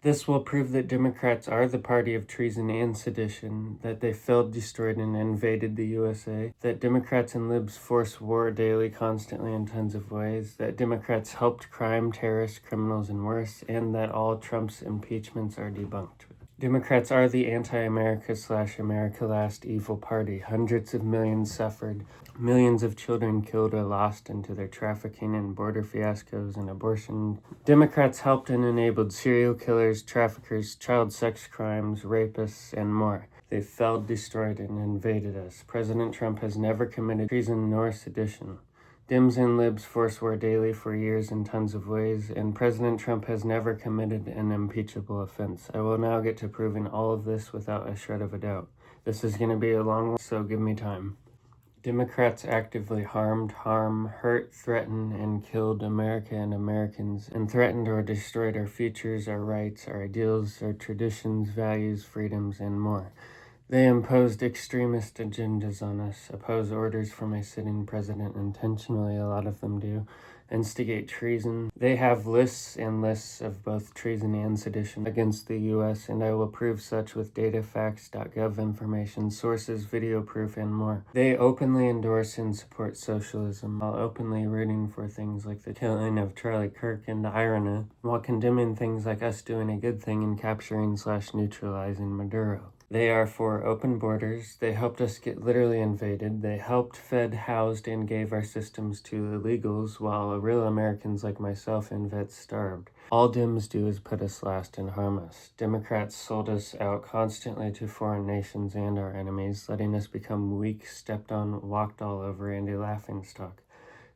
This will prove that Democrats are the party of treason and sedition, that they failed, destroyed, and invaded the USA, that Democrats and libs force war daily, constantly, in tons of ways, that Democrats helped crime, terrorists, criminals, and worse, and that all Trump's impeachments are debunked. Democrats are the anti-America/America Last evil party. Hundreds of millions suffered, millions of children killed or lost into their trafficking and border fiascos and abortion. Democrats helped and enabled serial killers, traffickers, child sex crimes, rapists, and more. They failed, destroyed, and invaded us. President Trump has never committed treason nor sedition. Dems and libs force war daily for years in tons of ways, and President Trump has never committed an impeachable offense. I will now get to proving all of this without a shred of a doubt. This is going to be a long one, so give me time. Democrats actively harmed, hurt, threatened, and killed America and Americans, and threatened or destroyed our futures, our rights, our ideals, our traditions, values, freedoms, and more. They imposed extremist agendas on us, oppose orders from a sitting president intentionally, a lot of them do, instigate treason. They have lists and lists of both treason and sedition against the U.S., and I will prove such with data, facts.gov information, sources, video proof, and more. They openly endorse and support socialism, while openly rooting for things like the killing of Charlie Kirk and Irina, while condemning things like us doing a good thing and capturing/neutralizing Maduro. They are for open borders. They helped us get literally invaded. They helped, fed, housed, and gave our systems to illegals, while real Americans like myself and vets starved. All Dems do is put us last and harm us. Democrats sold us out constantly to foreign nations and our enemies, letting us become weak, stepped on, walked all over, and a laughingstock.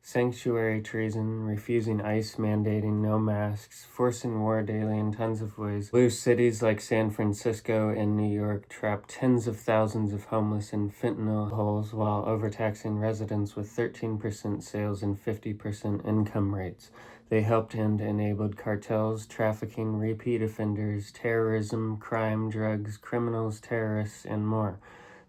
Sanctuary treason, refusing ICE, mandating no masks, forcing war daily in tons of ways. Blue cities like San Francisco and New York trap tens of thousands of homeless in fentanyl holes while overtaxing residents with 13% sales and 50% income rates. They helped and enabled cartels, trafficking, repeat offenders, terrorism, crime, drugs, criminals, terrorists, and more.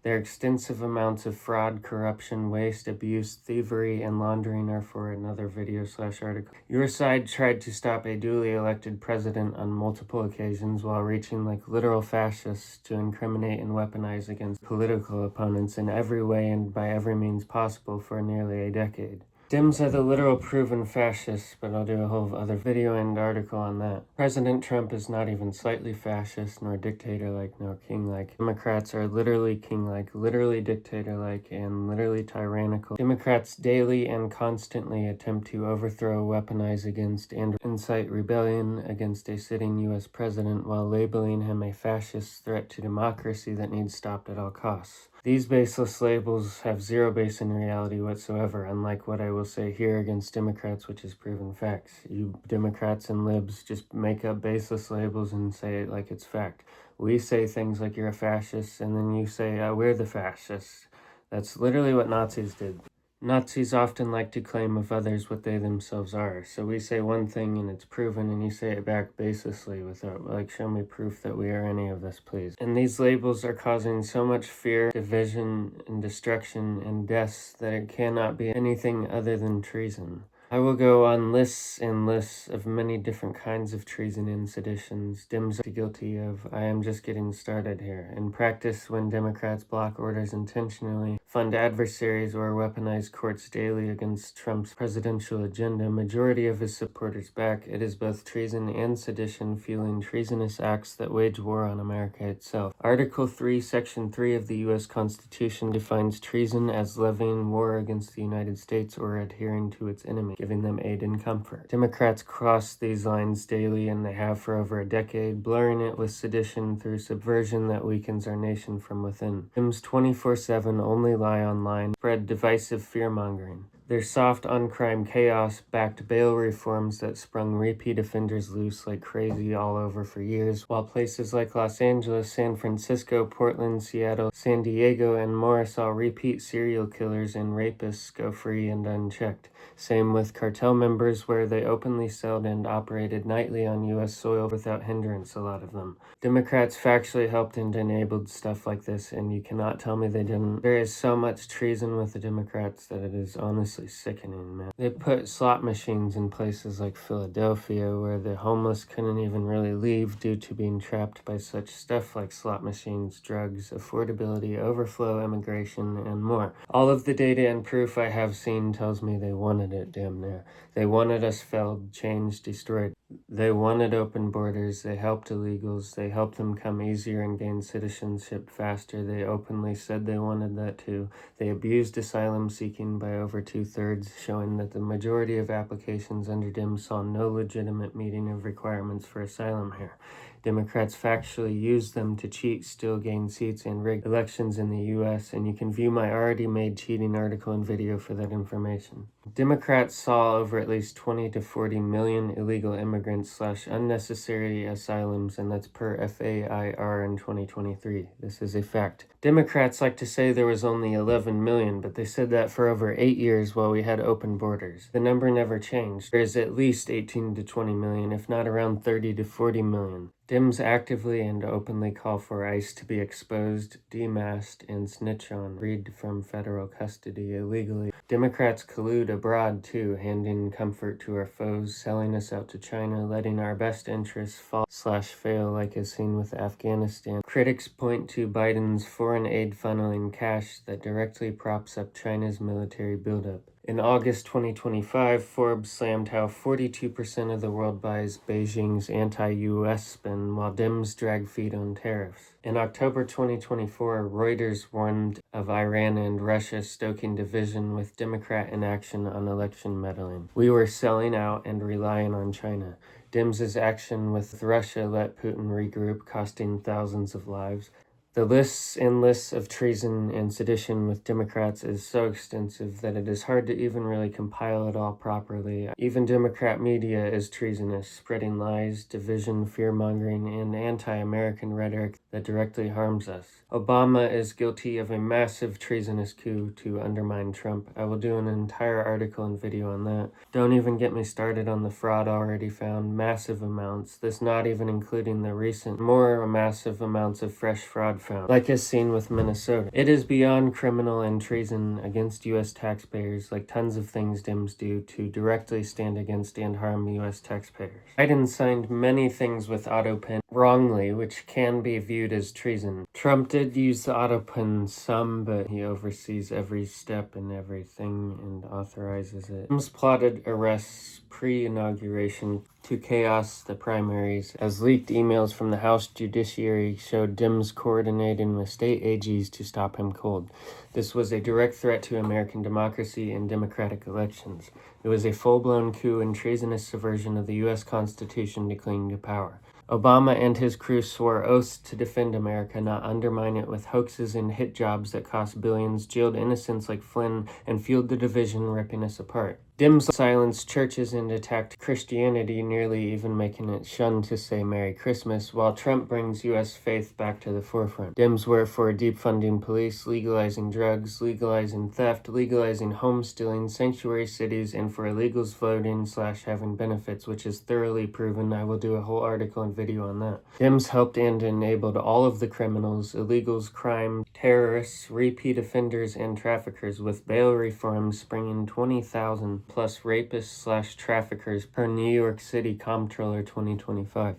Their extensive amounts of fraud, corruption, waste, abuse, thievery, and laundering are for another video/article. Your side tried to stop a duly elected president on multiple occasions while reaching like literal fascists to incriminate and weaponize against political opponents in every way and by every means possible for nearly a decade. Dems are the literal proven fascists, but I'll do a whole other video and article on that. President Trump is not even slightly fascist, nor dictator-like, nor king-like. Democrats are literally king-like, literally dictator-like, and literally tyrannical. Democrats daily and constantly attempt to overthrow, weaponize against, and incite rebellion against a sitting U.S. president while labeling him a fascist threat to democracy that needs stopped at all costs. These baseless labels have zero base in reality whatsoever, unlike what I will say here against Democrats, which is proven facts. You Democrats and libs just make up baseless labels and say it like it's fact. We say things like you're a fascist, and then you say, we're the fascists. That's literally what Nazis did. Nazis often like to claim of others what they themselves are. So we say one thing and it's proven, and you say it back baselessly without, show me proof that we are any of this, please. And these labels are causing so much fear, division, and destruction and deaths that it cannot be anything other than treason. I will go on lists and lists of many different kinds of treason and seditions Dems are guilty of. I am just getting started here. In practice, when Democrats block orders intentionally, fund adversaries, or weaponize courts daily against Trump's presidential agenda, majority of his supporters back, it is both treason and sedition fueling treasonous acts that wage war on America itself. Article 3, Section 3 of the U.S. Constitution defines treason as levying war against the United States or adhering to its enemy, giving them aid and comfort. Democrats cross these lines daily, and they have for over a decade, blurring it with sedition through subversion that weakens our nation from within. Dems 24/7 only lie online, spread divisive fear-mongering. Their soft on-crime chaos backed bail reforms that sprung repeat offenders loose like crazy all over for years, while places like Los Angeles, San Francisco, Portland, Seattle, San Diego, and more saw repeat serial killers and rapists go free and unchecked. Same with cartel members, where they openly sold and operated nightly on U.S. soil without hindrance, a lot of them. Democrats factually helped and enabled stuff like this, and you cannot tell me they didn't. There is so much treason with the Democrats that it is honestly honestly sickening, man. They put slot machines in places like Philadelphia where the homeless couldn't even really leave due to being trapped by such stuff like slot machines, drugs, affordability, overflow, immigration, and more. All of the data and proof I have seen tells me they wanted it, damn near. They wanted us felled, changed, destroyed. They wanted open borders, they helped illegals, they helped them come easier and gain citizenship faster. They openly said they wanted that too. They abused asylum seeking by over 2/3, showing that the majority of applications under Dems saw no legitimate meeting of requirements for asylum here. Democrats factually used them to cheat, still gain seats, and rig elections in the U.S., and you can view my already made cheating article and video for that information. Democrats saw over at least 20 to 40 million illegal immigrants / unnecessary asylums, and that's per FAIR in 2023. This is a fact. Democrats like to say there was only 11 million, but they said that for over 8 years while we had open borders. The number never changed. There is at least 18 to 20 million, if not around 30 to 40 million. Dems actively and openly call for ICE to be exposed, demasked, and snitch on, freed from federal custody illegally. Democrats collude abroad too, handing comfort to our foes, selling us out to China, letting our best interests fall / fail like as seen with Afghanistan. Critics point to Biden's foreign aid funneling cash that directly props up China's military buildup. In August 2025, Forbes slammed how 42% of the world buys Beijing's anti-US spin, while Dems drag feet on tariffs. In October 2024, Reuters warned of Iran and Russia stoking division with Democrat inaction on election meddling. We were selling out and relying on China. Dems' action with Russia let Putin regroup, costing thousands of lives. The lists and lists of treason and sedition with Democrats is so extensive that it is hard to even really compile it all properly. Even Democrat media is treasonous, spreading lies, division, fear-mongering, and anti-American rhetoric that directly harms us. Obama is guilty of a massive treasonous coup to undermine Trump. I will do an entire article and video on that. Don't even get me started on the fraud already found, massive amounts, this not even including the recent, more massive amounts of fresh fraud found, like as seen with Minnesota. It is beyond criminal and treason against U.S. taxpayers, like tons of things Dems do, to directly stand against and harm U.S. taxpayers. Biden signed many things with AutoPen wrongly, which can be viewed as treason. Trump did use the AutoPen some, but he oversees every step and everything and authorizes it. Dems plotted arrests pre-inauguration to chaos the primaries, as leaked emails from the House Judiciary showed Dems coordinating with state AGs to stop him cold. This was a direct threat to American democracy and democratic elections. It was a full-blown coup and treasonous subversion of the U.S. Constitution to cling to power. Obama and his crew swore oaths to defend America, not undermine it with hoaxes and hit jobs that cost billions, jailed innocents like Flynn, and fueled the division, ripping us apart. Dems silenced churches and attacked Christianity, nearly even making it shunned to say Merry Christmas, while Trump brings U.S. faith back to the forefront. Dems were for defunding police, legalizing drugs, legalizing theft, legalizing home stealing, sanctuary cities, and for illegals voting / having benefits, which is thoroughly proven. I will do a whole article and video on that. Dems helped and enabled all of the criminals, illegals, crime, terrorists, repeat offenders, and traffickers, with bail reforms springing 20,000 plus rapists / traffickers per New York City Comptroller 2025.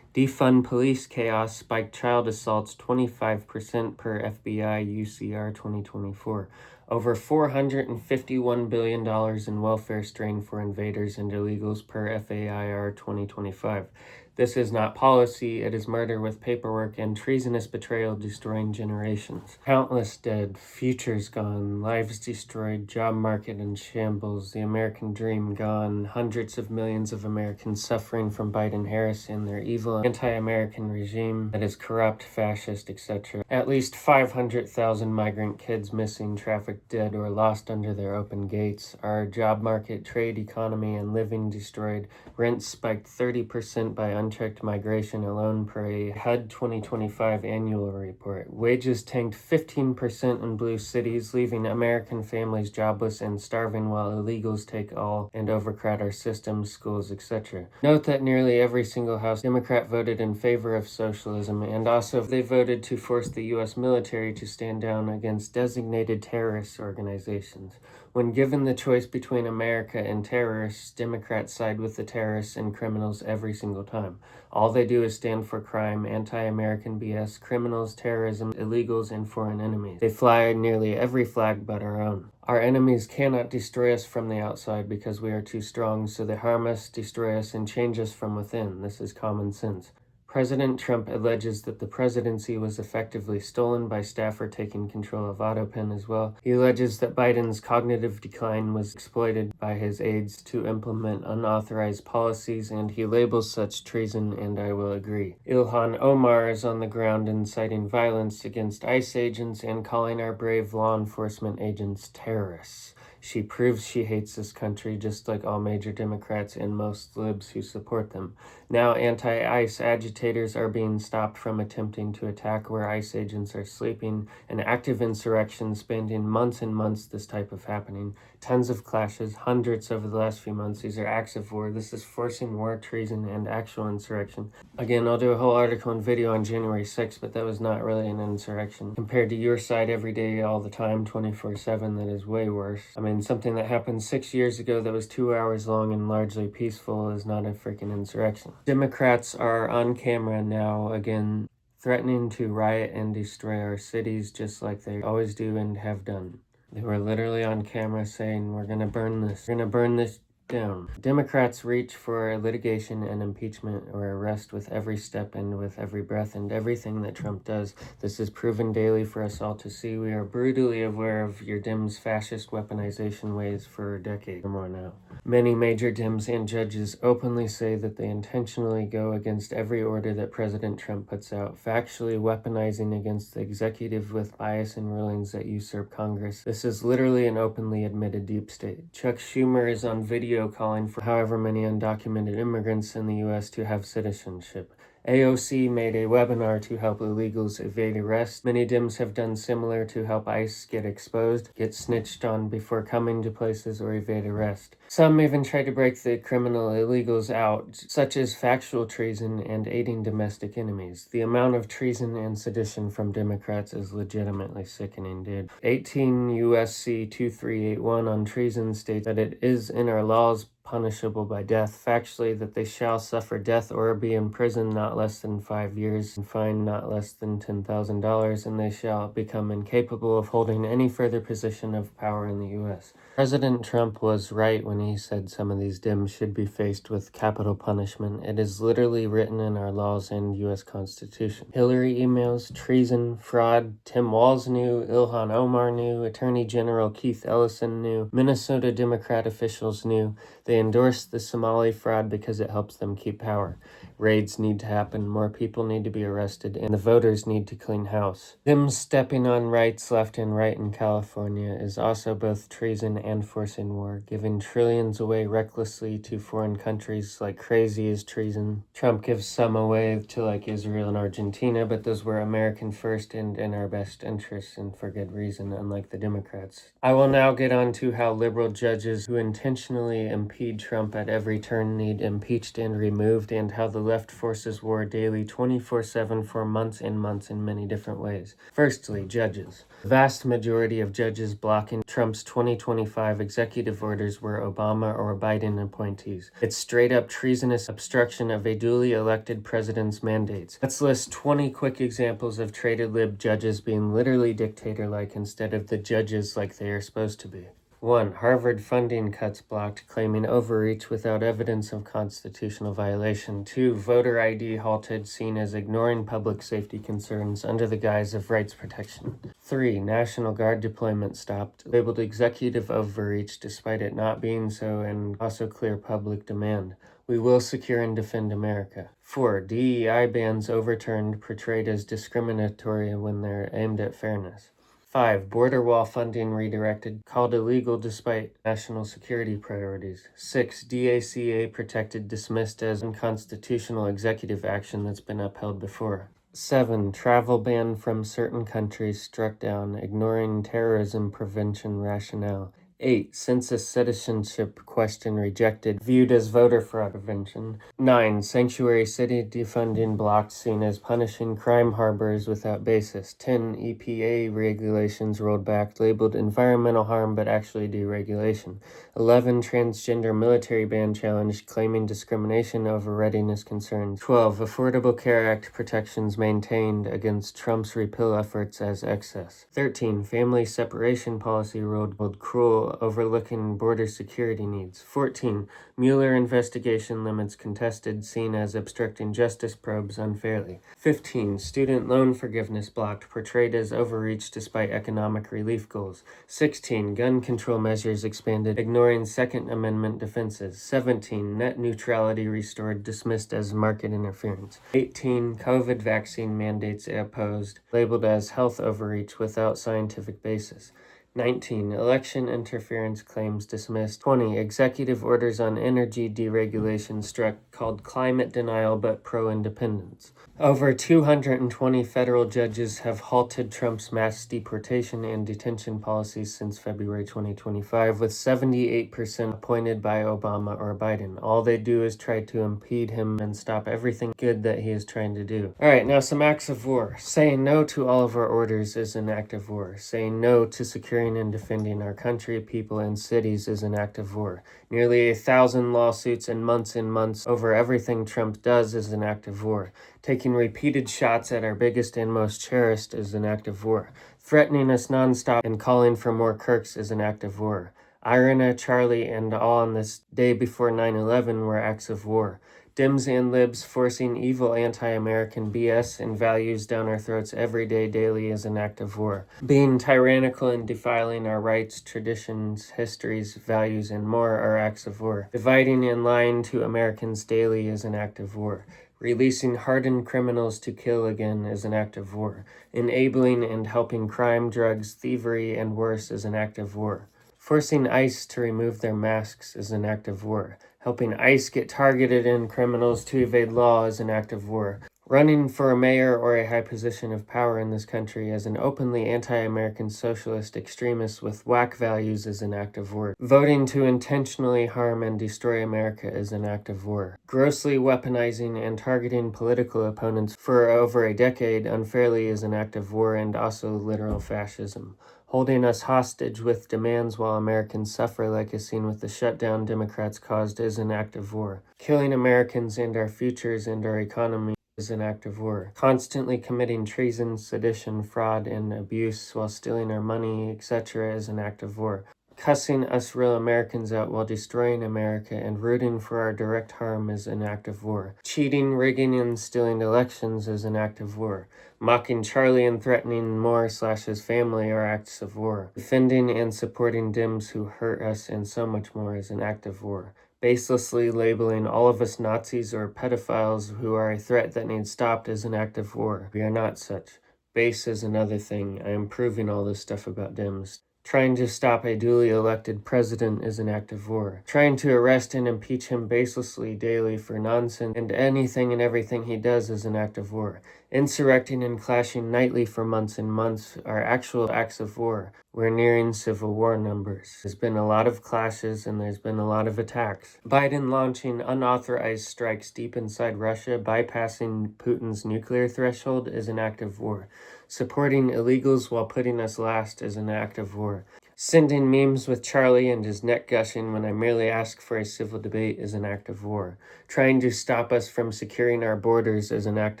Defund police chaos spiked child assaults 25% per FBI UCR 2024. Over $451 billion in welfare strain for invaders and illegals per FAIR 2025. This is not policy, it is murder with paperwork and treasonous betrayal destroying generations. Countless dead, futures gone, lives destroyed, job market in shambles, the American dream gone, hundreds of millions of Americans suffering from Biden-Harris and their evil anti-American regime that is corrupt, fascist, etc. At least 500,000 migrant kids missing, trafficked, dead, or lost under their open gates. Our job market, trade, economy, and living destroyed. Rents spiked 30% by unchecked migration alone per a HUD 2025 annual report. Wages tanked 15% in blue cities, leaving American families jobless and starving while illegals take all and overcrowd our systems, schools, etc. Note that nearly every single House Democrat voted in favor of socialism, and also they voted to force the U.S. military to stand down against designated terrorist organizations. When given the choice between America and terrorists, Democrats side with the terrorists and criminals every single time. All they do is stand for crime, anti-American BS, criminals, terrorism, illegals, and foreign enemies. They fly nearly every flag but our own. Our enemies cannot destroy us from the outside because we are too strong, so they harm us, destroy us, and change us from within. This is common sense. President Trump alleges that the presidency was effectively stolen by staffer taking control of Autopen as well. He alleges that Biden's cognitive decline was exploited by his aides to implement unauthorized policies, and he labels such treason, and I will agree. Ilhan Omar is on the ground inciting violence against ICE agents and calling our brave law enforcement agents terrorists. She proves she hates this country just like all major Democrats and most libs who support them. Now anti-ICE agitators are being stopped from attempting to attack where ICE agents are sleeping. An active insurrection spanning months and months, this type of happening. Tons of clashes, hundreds over the last few months. These are acts of war. This is forcing war, treason, and actual insurrection. Again, I'll do a whole article and video on January 6th, but that was not really an insurrection. Compared to your side every day, all the time, 24/7, that is way worse. I mean, something that happened 6 years ago that was 2 hours long and largely peaceful is not a freaking insurrection. Democrats are on camera now, again, threatening to riot and destroy our cities just like they always do and have done. They were literally on camera saying, we're gonna burn this down. Democrats reach for litigation and impeachment or arrest with every step and with every breath and everything that Trump does. This is proven daily for us all to see. We are brutally aware of your Dems' fascist weaponization ways for a decade or more now. Many major Dems and judges openly say that they intentionally go against every order that President Trump puts out, factually weaponizing against the executive with bias and rulings that usurp Congress. This is literally an openly admitted deep state. Chuck Schumer is on video calling for however many undocumented immigrants in the U.S. to have citizenship. AOC made a webinar to help illegals evade arrest. Many Dems have done similar to help ICE get exposed, get snitched on before coming to places, or evade arrest. Some even try to break the criminal illegals out, such as factual treason and aiding domestic enemies. The amount of treason and sedition from Democrats is legitimately sickening, dude. 18 U.S.C. 2381 on treason states that it is in our laws punishable by death, factually that they shall suffer death or be imprisoned not less than 5 years and fined not less than $10,000, and they shall become incapable of holding any further position of power in the U.S. President Trump was right when he said some of these Dems should be faced with capital punishment. It is literally written in our laws and U.S. Constitution. Hillary emails, treason, fraud, Tim Walz knew, Ilhan Omar knew, Attorney General Keith Ellison knew, Minnesota Democrat officials knew. They endorsed the Somali fraud because it helps them keep power. Raids need to happen, more people need to be arrested, and the voters need to clean house. Them stepping on rights left and right in California is also both treason and forcing war. Giving trillions away recklessly to foreign countries like crazy is treason. Trump gives some away to like Israel and Argentina, but those were American first and in our best interests and for good reason, unlike the Democrats. I will now get on to how liberal judges who intentionally impede Trump at every turn need impeached and removed, and how the left forces war daily 24/7 for months and months in many different ways. Firstly, judges. The vast majority of judges blocking Trump's 2025 executive orders were Obama or Biden appointees. It's straight up treasonous obstruction of a duly elected president's mandates. Let's list 20 quick examples of traded lib judges being literally dictator-like instead of the judges like they are supposed to be. 1. Harvard funding cuts blocked, claiming overreach without evidence of constitutional violation. 2. Voter ID halted, seen as ignoring public safety concerns under the guise of rights protection. 3. National Guard deployment stopped, labeled executive overreach despite it not being so, and also clear public demand. We will secure and defend America. 4. DEI bans overturned, portrayed as discriminatory when they're aimed at fairness. 5. Border wall funding redirected, called illegal despite national security priorities. 6. DACA protected, dismissed as unconstitutional executive action that's been upheld before. 7. Travel ban from certain countries struck down, ignoring terrorism prevention rationale. 8. Census citizenship question rejected, viewed as voter fraud prevention. 9. Sanctuary city defunding blocked, seen as punishing crime harbors without basis. 10. EPA regulations rolled back, labeled environmental harm but actually deregulation. 11. Transgender military ban challenged, claiming discrimination over readiness concerns. 12. Affordable Care Act protections maintained against Trump's repeal efforts as excess. 13. Family separation policy ruled cruel, overlooking border security needs. 14. Mueller investigation limits contested, seen as obstructing justice probes unfairly. 15. Student loan forgiveness blocked, portrayed as overreach despite economic relief goals. 16. Gun control measures expanded, ignoring Second Amendment defenses. 17. Net neutrality restored, dismissed as market interference. 18. COVID vaccine mandates opposed, labeled as health overreach without scientific basis. 19. Election interference claims dismissed. 20. Executive orders on energy deregulation struck, called climate denial but pro-independence. Over 220 federal judges have halted Trump's mass deportation and detention policies since February 2025, with 78% appointed by Obama or Biden. All they do is try to impede him and stop everything good that he is trying to do. Alright, now some acts of war. Saying no to all of our orders is an act of war. Saying no to securing and defending our country, people, and cities is an act of war. Nearly 1,000 lawsuits and months over everything Trump does is an act of war. Taking repeated shots at our biggest and most cherished is an act of war. Threatening us nonstop and calling for more Kirks is an act of war. Irina, Charlie, and all on this day before 9/11 were acts of war. Dems and libs forcing evil anti-American BS and values down our throats every day, daily is an act of war. Being tyrannical and defiling our rights, traditions, histories, values, and more are acts of war. Dividing and lying to Americans daily is an act of war. Releasing hardened criminals to kill again is an act of war. Enabling and helping crime, drugs, thievery, and worse is an act of war. Forcing ICE to remove their masks is an act of war. Helping ICE get targeted and criminals to evade law is an act of war. Running for a mayor or a high position of power in this country as an openly anti-American socialist extremist with whack values is an act of war. Voting to intentionally harm and destroy America is an act of war. Grossly weaponizing and targeting political opponents for over a decade unfairly is an act of war and also literal fascism. Holding us hostage with demands while Americans suffer, like is seen with the shutdown Democrats caused, is an act of war. Killing Americans and our futures and our economy is an act of war. Constantly committing treason, sedition, fraud, and abuse while stealing our money, etc. is an act of war. Cussing us real Americans out while destroying America and rooting for our direct harm is an act of war. Cheating, rigging, and stealing elections is an act of war. Mocking Charlie and threatening Moore/his family are acts of war. Defending and supporting Dems who hurt us and so much more is an act of war. Baselessly labeling all of us Nazis or pedophiles who are a threat that needs stopped is an act of war. We are not such. Base is another thing. I am proving all this stuff about Dems. Trying to stop a duly elected president is an act of war. Trying to arrest and impeach him baselessly daily for nonsense and anything and everything he does is an act of war. Insurrecting and clashing nightly for months and months are actual acts of war. We're nearing civil war numbers. There's been a lot of clashes and there's been a lot of attacks. Biden launching unauthorized strikes deep inside Russia, bypassing Putin's nuclear threshold is an act of war. Supporting illegals while putting us last is an act of war. Sending memes with Charlie and his neck gushing when I merely ask for a civil debate is an act of war. Trying to stop us from securing our borders is an act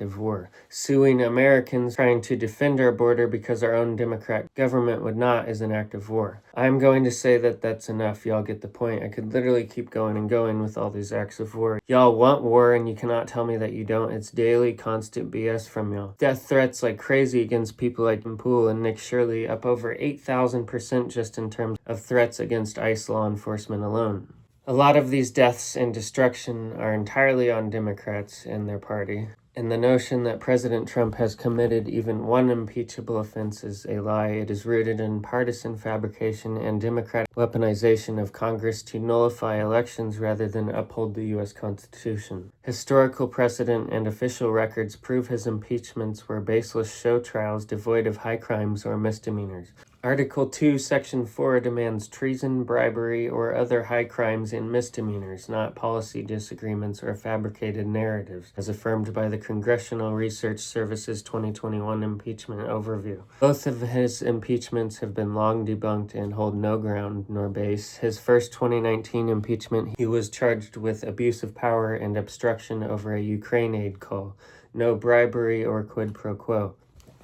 of war. Suing Americans trying to defend our border because our own Democrat government would not is an act of war. I'm going to say that that's enough. Y'all get the point. I could literally keep going and going with all these acts of war. Y'all want war and you cannot tell me that you don't. It's daily, constant BS from y'all. Death threats like crazy against people like Tim Pool and Nick Shirley, up over 8,000% just in terms of threats against ICE law enforcement alone. A lot of these deaths and destruction are entirely on Democrats and their party. And the notion that President Trump has committed even one impeachable offense is a lie. It is rooted in partisan fabrication and Democratic weaponization of Congress to nullify elections rather than uphold the U.S. Constitution. Historical precedent and official records prove his impeachments were baseless show trials devoid of high crimes or misdemeanors. Article 2, Section 4 demands treason, bribery, or other high crimes and misdemeanors, not policy disagreements or fabricated narratives, as affirmed by the Congressional Research Service's 2021 impeachment overview. Both of his impeachments have been long debunked and hold no ground nor base. His first 2019 impeachment, he was charged with abuse of power and obstruction over a Ukraine aid call. No bribery or quid pro quo.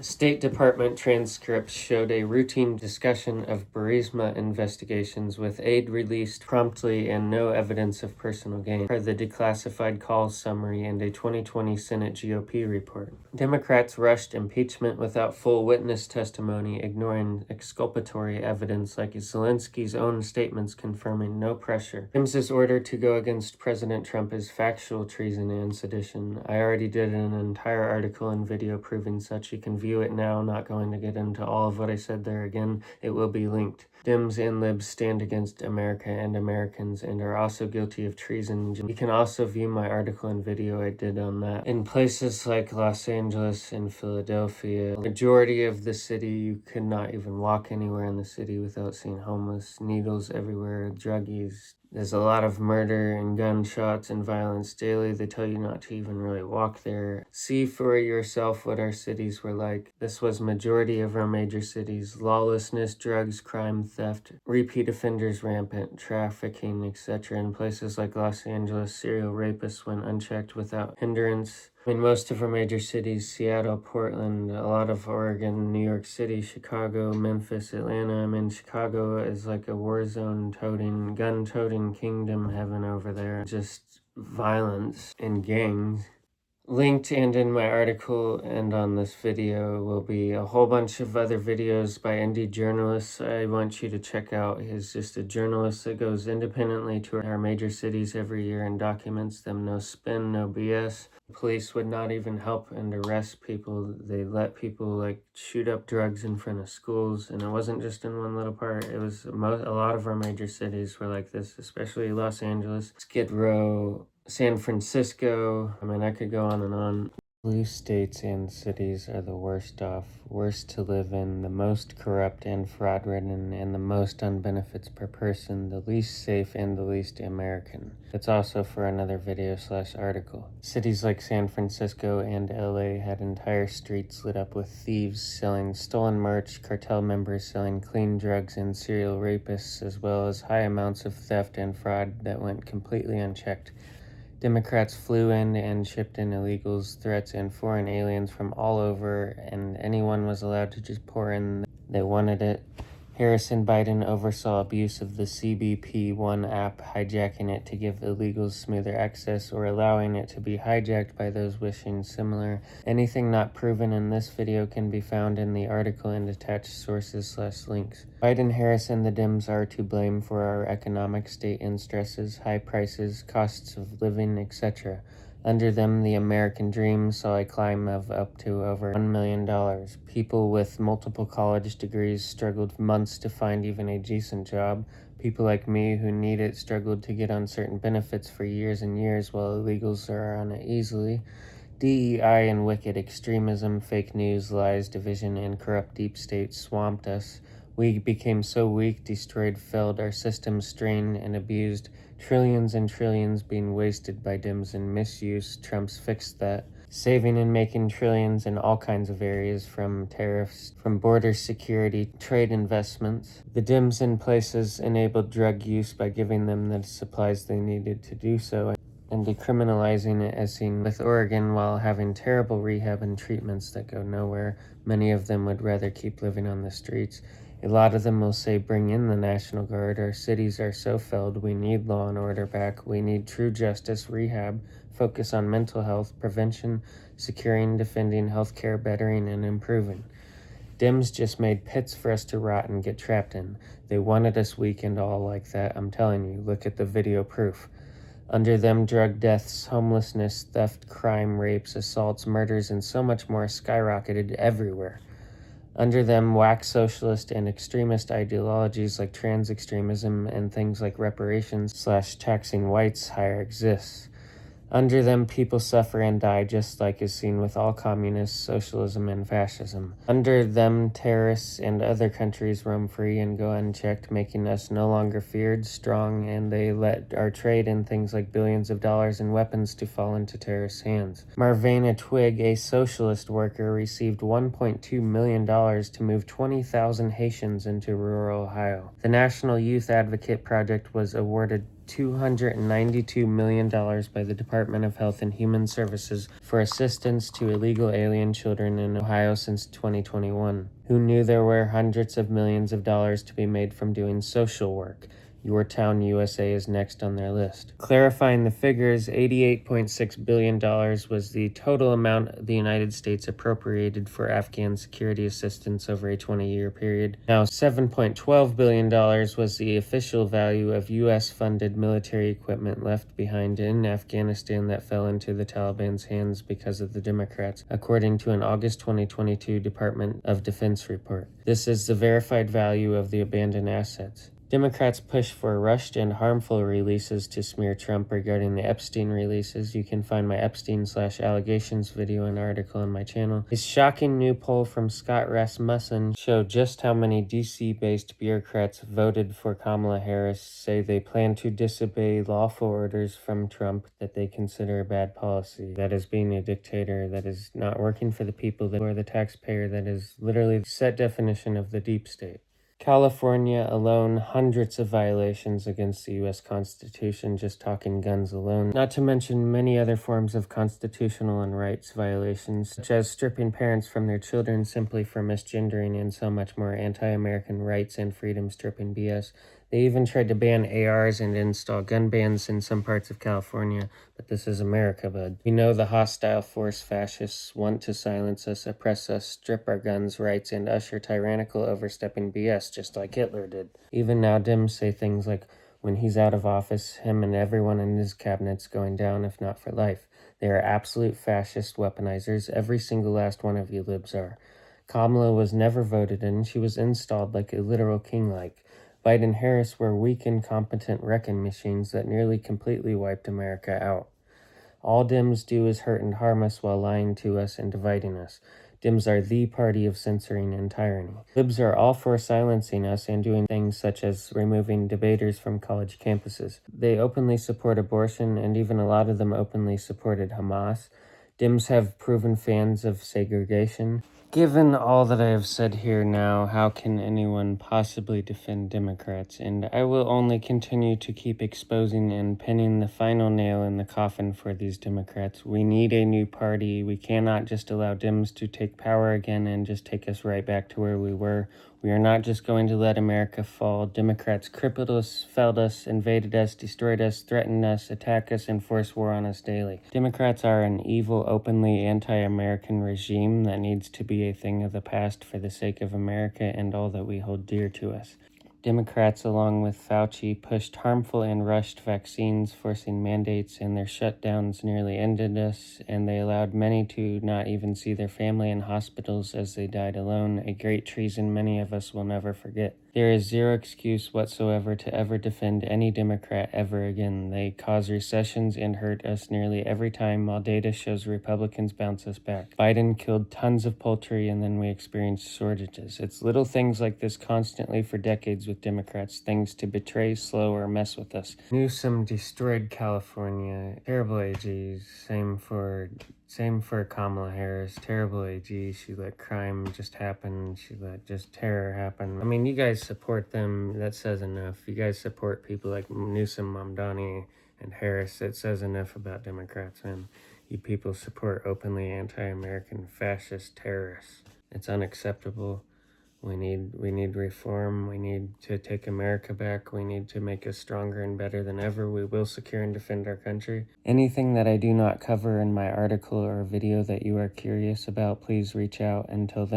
State Department transcripts showed a routine discussion of Burisma investigations with aid released promptly and no evidence of personal gain, per the declassified call summary and a 2020 Senate GOP report. Democrats rushed impeachment without full witness testimony, ignoring exculpatory evidence like Zelensky's own statements confirming no pressure. Dem's order to go against President Trump is factual treason and sedition. I already did an entire article and video proving such. You can view it now, not going to get into all of what I said there again. It will be linked. Dems and libs stand against America and Americans and are also guilty of treason. You can also view my article and video I did on that. In places like Los Angeles and Philadelphia, the majority of the city, you could not even walk anywhere in the city without seeing homeless, needles everywhere, druggies. There's a lot of murder and gunshots and violence daily. They tell you not to even really walk there. See for yourself what our cities were like. This was majority of our major cities. Lawlessness, drugs, crime, theft, repeat offenders rampant, trafficking, etc. In places like Los Angeles, serial rapists went unchecked without hindrance. In most of our major cities, Seattle, Portland, a lot of Oregon, New York City, Chicago, Memphis, Atlanta. I mean, Chicago is like a war zone gun-toting kingdom heaven over there. Just violence and gangs. Linked and in my article and on this video will be a whole bunch of other videos by indie journalists I want you to check out. He's just a journalist that goes independently to our major cities every year and documents them. No spin, no BS. Police would not even help and arrest people. They let people like shoot up drugs in front of schools, and it wasn't just in one little part. It was a lot of our major cities were like this, especially Los Angeles, Skid Row, San Francisco. I mean, I could go on and on. Blue states and cities are the worst off, worst to live in, the most corrupt and fraud-ridden, and the most on benefits per person, the least safe and the least American. That's also for another video/article. Cities like San Francisco and LA had entire streets lit up with thieves selling stolen merch, cartel members selling clean drugs, and serial rapists, as well as high amounts of theft and fraud that went completely unchecked. Democrats flew in and shipped in illegals, threats, and foreign aliens from all over, and anyone was allowed to just pour in. They wanted it. Harris and Biden oversaw abuse of the CBP One app, hijacking it to give illegals smoother access or allowing it to be hijacked by those wishing similar. Anything not proven in this video can be found in the article and attached sources/links. Biden, Harris, and the Dems are to blame for our economic state and stresses, high prices, costs of living, etc. Under them, the American dream saw a climb of up to over $1 million. People with multiple college degrees struggled months to find even a decent job. People like me who need it struggled to get on certain benefits for years and years, while illegals are on it easily. DEI and wicked extremism, fake news, lies, division, and corrupt deep state swamped us. We became so weak, destroyed, failed, our systems strained and abused, trillions and trillions being wasted by Dems and misuse. Trump's fixed that, saving and making trillions in all kinds of areas, from tariffs, from border security, trade investments. The Dems in places enabled drug use by giving them the supplies they needed to do so, and decriminalizing it as seen with Oregon, while having terrible rehab and treatments that go nowhere. Many of them would rather keep living on the streets. A lot of them will say, bring in the National Guard. Our cities are so failed. We need law and order back. We need true justice, rehab, focus on mental health, prevention, securing, defending, healthcare, bettering, and improving. Dems just made pits for us to rot and get trapped in. They wanted us weak and all like that. I'm telling you, look at the video proof. Under them, drug deaths, homelessness, theft, crime, rapes, assaults, murders, and so much more skyrocketed everywhere. Under them, whack socialist and extremist ideologies like trans extremism and things like reparations/taxing whites higher exists. Under them, people suffer and die, just like is seen with all communists, socialism, and fascism. Under them, terrorists and other countries roam free and go unchecked, making us no longer feared, strong, and they let our trade in things like billions of dollars in weapons to fall into terrorists' hands. Marvana Twigg, a socialist worker, received $1.2 million to move 20,000 Haitians into rural Ohio. The National Youth Advocate Project was awarded $292 million by the Department of Health and Human Services for assistance to illegal alien children in Ohio since 2021. Who knew there were hundreds of millions of dollars to be made from doing social work? Your Town, USA is next on their list. Clarifying the figures, $88.6 billion was the total amount the United States appropriated for Afghan security assistance over a 20-year period. Now, $7.12 billion was the official value of U.S.-funded military equipment left behind in Afghanistan that fell into the Taliban's hands because of the Democrats, according to an August 2022 Department of Defense report. This is the verified value of the abandoned assets. Democrats push for rushed and harmful releases to smear Trump regarding the Epstein releases. You can find my Epstein/allegations video and article on my channel. A shocking new poll from Scott Rasmussen showed just how many DC-based bureaucrats voted for Kamala Harris say they plan to disobey lawful orders from Trump that they consider a bad policy. That is being a dictator, that is not working for the people, that are the taxpayer, that is literally the set definition of the deep state. California alone, hundreds of violations against the U.S. Constitution, just talking guns alone, not to mention many other forms of constitutional and rights violations, such as stripping parents from their children simply for misgendering and so much more anti-American rights and freedom stripping BS. They even tried to ban ARs and install gun bans in some parts of California, but this is America, bud. We know the hostile force fascists want to silence us, oppress us, strip our guns, rights, and usher tyrannical overstepping BS just like Hitler did. Even now, Dems say things like, when he's out of office, him and everyone in his cabinet's going down, if not for life. They are absolute fascist weaponizers. Every single last one of you libs are. Kamala was never voted in. She was installed like a literal king-like. Biden and Harris were weak, incompetent wrecking machines that nearly completely wiped America out. All Dems do is hurt and harm us while lying to us and dividing us. Dems are the party of censoring and tyranny. Libs are all for silencing us and doing things such as removing debaters from college campuses. They openly support abortion, and even a lot of them openly supported Hamas. Dems have proven fans of segregation. Given all that I have said here now, how can anyone possibly defend Democrats? And I will only continue to keep exposing and pinning the final nail in the coffin for these Democrats. We need a new party. We cannot just allow Dems to take power again and just take us right back to where we were. We are not just going to let America fall. Democrats crippled us, failed us, invaded us, destroyed us, threatened us, attack us, and force war on us daily. Democrats are an evil, openly anti-American regime that needs to be a thing of the past for the sake of America and all that we hold dear to us. Democrats, along with Fauci, pushed harmful and rushed vaccines, forcing mandates, and their shutdowns nearly ended us, and they allowed many to not even see their family in hospitals as they died alone, a great treason many of us will never forget. There is zero excuse whatsoever to ever defend any Democrat ever again. They cause recessions and hurt us nearly every time, while data shows Republicans bounce us back. Biden killed tons of poultry, and then we experienced shortages. It's little things like this constantly for decades with Democrats, things to betray, slow, or mess with us. Newsom destroyed California. Terrible AGs. Same for Kamala Harris. Terrible AG. She let crime just happen. She let just terror happen. I mean, you guys support them. That says enough. You guys support people like Newsom, Mamdani, and Harris. It says enough about Democrats, man. You people support openly anti-American fascist terrorists. It's unacceptable. We need reform. We need to take America back. We need to make us stronger and better than ever. We will secure and defend our country. Anything that I do not cover in my article or video that you are curious about, please reach out. Until then,